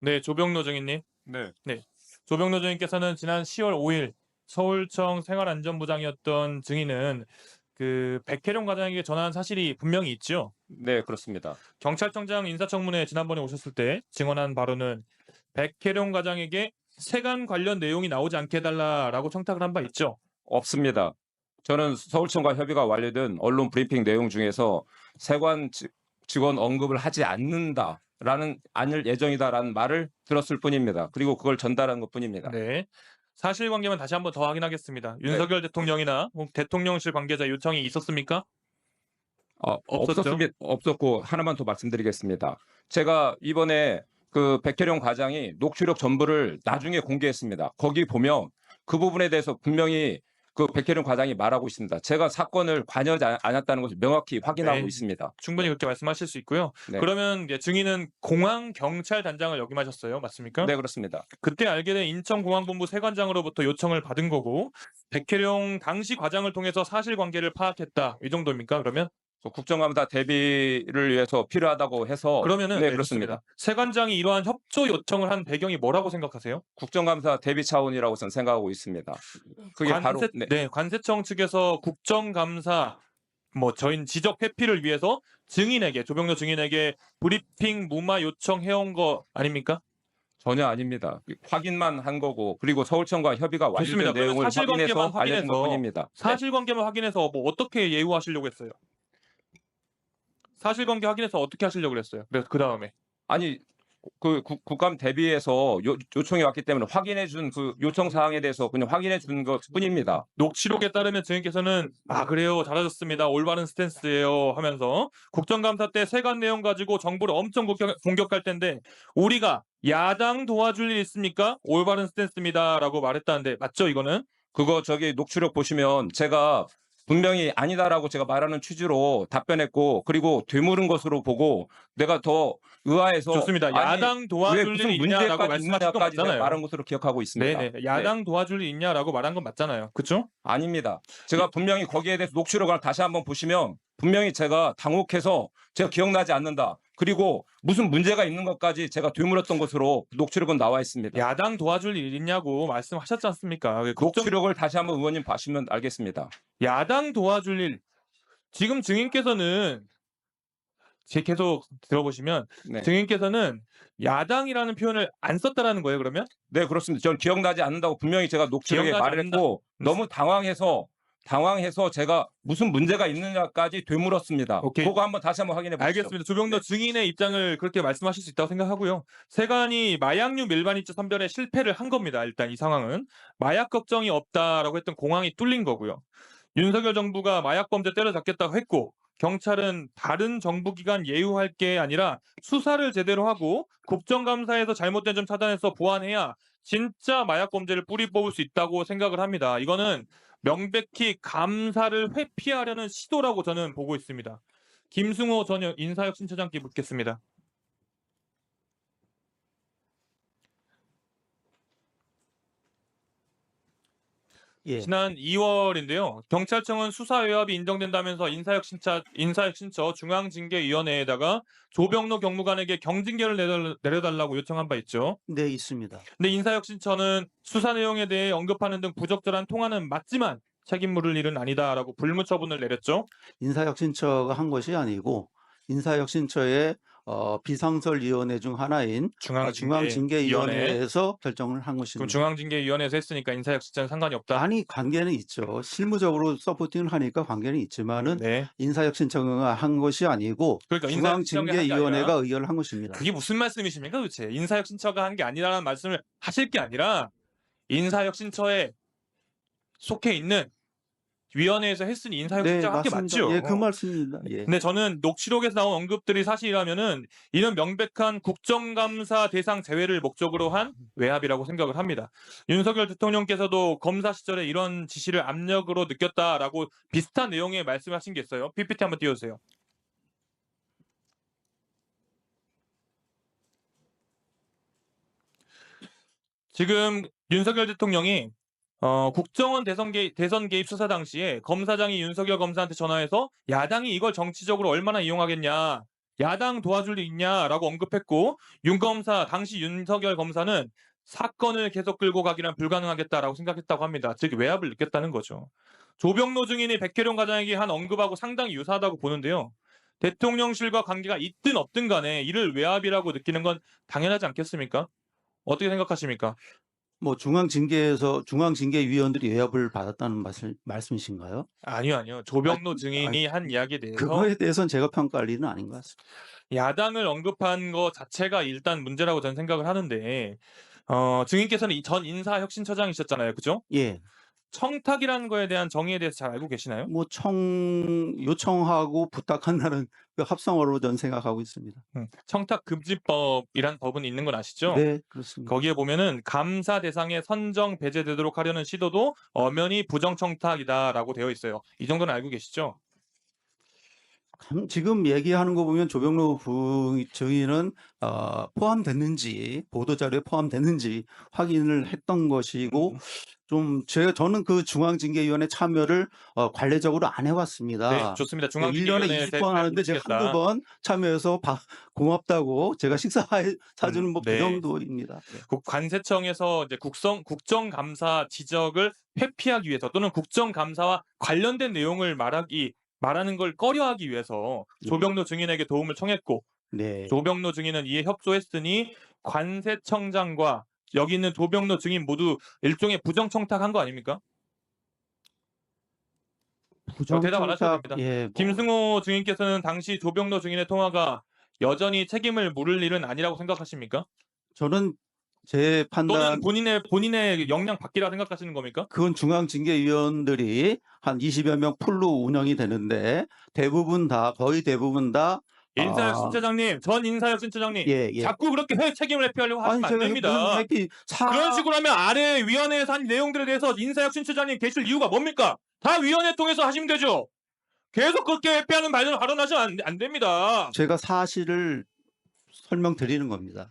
네, 조병로 증인님. 네, 네. 조병로 증인께서는 지난 10월 5일 서울청 생활안전부장이었던 증인은 그 백혜령 과장에게 전화한 사실이 분명히 있죠. 네, 그렇습니다. 경찰청장 인사청문회 지난번에 오셨을 때 증언한 바로는 백혜령 과장에게 세관 관련 내용이 나오지 않게 해달라라고 청탁을 한 바 있죠. 없습니다. 저는 서울청과 협의가 완료된 언론 브리핑 내용 중에서 세관 직원 언급을 하지 않을 예정이다라는 말을 들었을 뿐입니다. 그리고 그걸 전달한 것뿐입니다. 네. 사실관계만 다시 한번 더 확인하겠습니다. 네. 윤석열 대통령이나 혹 대통령실 관계자 요청이 있었습니까? 없었죠. 없었고 하나만 더 말씀드리겠습니다. 제가 이번에 그 백혜령 과장이 녹취록 전부를 나중에 공개했습니다. 거기 보면 그 부분에 대해서 분명히 그 백혜령 과장이 말하고 있습니다. 제가 사건을 관여하지 않았다는 것을 명확히 확인하고 네. 있습니다. 충분히 그렇게 말씀하실 수 있고요. 네. 그러면 이제 증인은 공항경찰단장을 역임하셨어요. 맞습니까? 네, 그렇습니다. 그때 알게 된 인천공항본부 세관장으로부터 요청을 받은 거고 백혜령 당시 과장을 통해서 사실관계를 파악했다. 이 정도입니까? 그러면? 국정감사 대비를 위해서 필요하다고 해서 그러면은 네, 네, 그렇습니다. 좋습니다. 세관장이 이러한 협조 요청을 한 배경이 뭐라고 생각하세요? 국정감사 대비 차원이라고 저는 생각하고 있습니다. 그게 바로 관세청 측에서 국정감사 저희 지적 회피를 위해서 증인에게 조병로 증인에게 브리핑 무마 요청해온 거 아닙니까? 전혀 아닙니다. 확인만 한 거고 그리고 서울청과 협의가 좋습니다. 완료된 그러면 내용을 확인해서 알려준 것뿐입니다. 사실관계만 확인해서 뭐 어떻게 예우하시려고 했어요? 사실관계 확인해서 어떻게 하시려고 그랬어요? 그래서 그 다음에 아니 그 국감 대비해서 요청이 왔기 때문에 확인해 준 그 요청 사항에 대해서 그냥 확인해 준 것뿐입니다. 녹취록에 따르면 증인께서는 그래요, 잘하셨습니다, 올바른 스탠스예요 하면서 국정감사 때 세관 내용 가지고 정부를 엄청 공격할 텐데 우리가 야당 도와줄 일 있습니까? 올바른 스탠스입니다라고 말했다는데 맞죠 이거는? 그거 저기 녹취록 보시면 제가 분명히 아니다라고 제가 말하는 취지로 답변했고 그리고 되물은 것으로 보고 내가 더 의아해서 좋습니다. 야당 도와줄 일 있냐라고 말씀하신 거 맞잖아요. 말한 것으로 기억하고 있습니다. 네네. 야당 도와줄 일 있냐라고 말한 건 맞잖아요. 그렇죠? 아닙니다. 제가 분명히 거기에 대해서 녹취록을 다시 한번 보시면 분명히 제가 당혹해서 제가 기억나지 않는다. 그리고 무슨 문제가 있는 것까지 제가 되물었던 것으로 녹취록은 나와 있습니다. 야당 도와줄 일 있냐고 말씀하셨지 않습니까? 녹취록을 다시 한번 의원님 보시면 알겠습니다. 야당 도와줄 일. 지금 증인께서는 계속 들어보시면 네. 증인께서는 야당이라는 표현을 안 썼다라는 거예요, 그러면? 네, 그렇습니다. 저는 기억나지 않는다고 분명히 제가 녹취록에 기억나지 말을 했고 너무 당황해서 제가 무슨 문제가 있느냐까지 되물었습니다. 오케이. 그거 다시 한번 확인해 보시죠. 알겠습니다. 조병로 증인의 입장을 그렇게 말씀하실 수 있다고 생각하고요. 세관이 마약류 밀반입자 선별에 실패를 한 겁니다. 일단 이 상황은 마약 걱정이 없다라고 했던 공항이 뚫린 거고요. 윤석열 정부가 마약 범죄 때려잡겠다고 했고 경찰은 다른 정부기관 예우할 게 아니라 수사를 제대로 하고 국정감사에서 잘못된 점 차단해서 보완해야 진짜 마약 범죄를 뿌리 뽑을 수 있다고 생각을 합니다. 이거는 명백히 감사를 회피하려는 시도라고 저는 보고 있습니다. 김승호 전 인사혁신처장께 묻겠습니다. 예. 지난 2월인데요. 경찰청은 수사 외압이 인정된다면서 인사혁신처 중앙징계위원회에다가 조병로 경무관에게 경징계를 내려달라고 요청한 바 있죠. 네, 있습니다. 근데 인사혁신처는 수사 내용에 대해 언급하는 등 부적절한 통화는 맞지만 책임 물을 일은 아니다라고 불무처분을 내렸죠. 인사혁신처가 한 것이 아니고 인사혁신처의 비상설위원회 중 하나인 중앙징계위원회에서 결정을 한 그럼 것입니다. 중앙징계위원회에서 했으니까 인사혁신처는 상관이 없다. 아니, 관계는 있죠. 실무적으로 서포팅을 하니까 관계는 있지만은 네. 인사혁신처가 한 것이 아니고 그러니까 인사혁신처가 한게 중앙징계위원회가 아니라 의결을 한 것입니다. 그게 무슨 말씀이십니까 도대체? 인사혁신처가 한 게 아니라는 말씀을 하실 게 아니라 인사혁신처에 속해 있는 위원회에서 했으니 네, 인사혁신처가 한 게 맞습니다. 맞죠. 예, 그 말씀입니다. 예. 근데 저는 녹취록에서 나온 언급들이 사실이라면은 이는 명백한 국정감사 대상 제외를 목적으로 한 외압이라고 생각을 합니다. 윤석열 대통령께서도 검사 시절에 이런 지시를 압력으로 느꼈다라고 비슷한 내용의 말씀하신 게 있어요. PPT 한번 띄워주세요. 지금 윤석열 대통령이 국정원 대선 개입 수사 당시에 검사장이 윤석열 검사한테 전화해서 야당이 이걸 정치적으로 얼마나 이용하겠냐, 야당 도와줄 일 있냐라고 언급했고 윤 검사 당시 윤석열 검사는 사건을 계속 끌고 가기란 불가능하겠다라고 생각했다고 합니다. 즉 외압을 느꼈다는 거죠. 조병로 증인이 백혜룡 과장에게 한 언급하고 상당히 유사하다고 보는데요. 대통령실과 관계가 있든 없든 간에 이를 외압이라고 느끼는 건 당연하지 않겠습니까? 어떻게 생각하십니까? 뭐 중앙징계위원들이 외압을 받았다는 말씀이신가요? 아니요. 조병로 증인이 한 이야기에 대해서 그거에 대해서는 제가 평가할 일은 아닌 것 같습니다. 야당을 언급한 거 자체가 일단 문제라고 저는 생각을 하는데 증인께서는 이 전 인사혁신처장이셨잖아요. 그죠? 예. 청탁이라는 거에 대한 정의에 대해서 잘 알고 계시나요? 뭐 요청하고 부탁한다는 그 합성어로 저는 생각하고 있습니다. 청탁금지법이란 법은 있는 건 아시죠? 네, 그렇습니다. 거기에 보면은 감사 대상에 선정 배제되도록 하려는 시도도 엄연히 부정청탁이다라고 되어 있어요. 이 정도는 알고 계시죠? 지금 얘기하는 거 보면 조병로 증인은 포함됐는지 보도자료에 포함됐는지 확인을 했던 것이고 저는 그 중앙징계위원회 참여를 관례적으로 안 네, 해왔습니다. 좋습니다. 1년에 중앙징계위원회 20번 하는데 제가 한두 번 참여해서 고맙다고 제가 식사 사주는 뭐 그 네. 정도입니다. 네. 관세청에서 이제 국정감사 지적을 회피하기 위해서 또는 국정감사와 관련된 내용을 말하는 걸 꺼려하기 위해서 조병로 증인에게 도움을 청했고 네. 조병로 증인은 이에 협조했으니 관세청장과 여기 있는 조병로 증인 모두 일종의 부정청탁한 거 아닙니까? 대답 안 하셔도 됩니다. 예, 뭐 김승호 증인께서는 당시 조병로 증인의 통화가 여전히 책임을 물을 일은 아니라고 생각하십니까? 저는 제 또는 판단 본인의 역량 밖이라 생각하시는 겁니까? 그건 중앙징계위원들이 한 20여 명 풀로 운영이 되는데 거의 대부분 다 인사혁신처장님, 전 인사혁신처장님, 예. 자꾸 그렇게 책임을 회피하려고 하시면 안 됩니다. 그런 식으로 하면 아래 위원회에서 한 내용들에 대해서 인사혁신처장님 계실 이유가 뭡니까? 다 위원회 통해서 하시면 되죠. 계속 그렇게 회피하는 발언하시면 안 됩니다. 제가 사실을 설명드리는 겁니다.